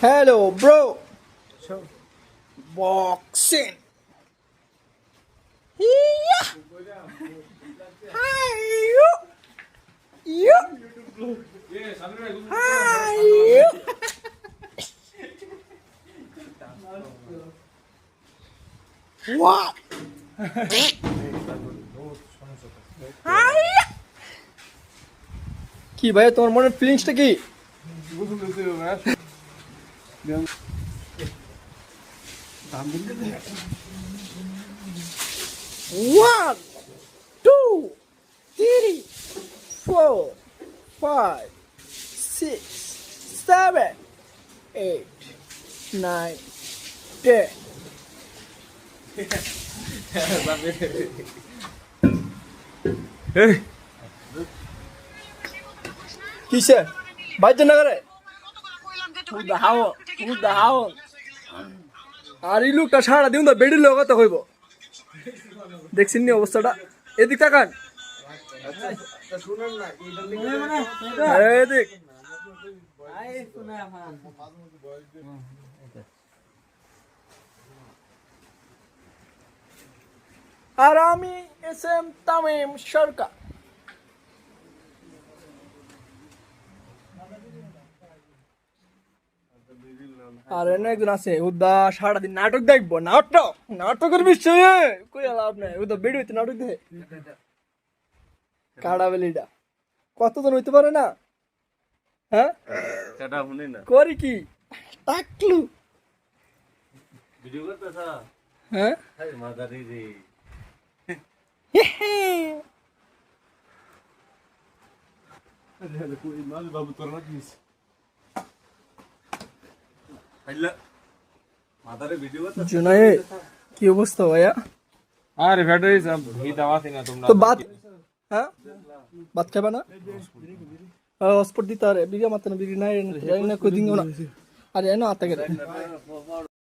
Hello, bro. So, boxing. Yeah. Hi, you. You. Hi, you. What? Hi. কি ভাই তোমার মনের ফিলিংসটা কি? One, two, three, 4, 5, 6, 7, 8, 9, 10. কিসে বাইতে না করে আর এই লোকটা সারা দিন তো বেডির লোক কথা কইব দেখছেন নি অবস্থাটা এদিক তাকান এদিক আর আমি এস এম তামিম সরকার আর এনে একজন আছে উদা সারাদিন নাটক দেখবো নাটকের বিষয়ে কই লাভ নাই উদা বেড়ে হইতে নাটক দেখে কাড়া বেলিটা কতজন হইতে পারে না হ্যাঁ করি কি টাকলু ভিডিও করতেছ হ্যাঁ মাদারি রে বাবু তোর না দিস মাদারে ভিডিও করতেছ জুনাই কি অবস্থা ভাইয়া আরে ব্যাটারি সব হি দাওয়াতি না তোমরা তো বাত হ্যাঁ বাত খাবা না হসপিটাল দিতে আরে বিরিয়া মাত্র বিরি নাই না কই দিন না আরে এনো আতা গেলে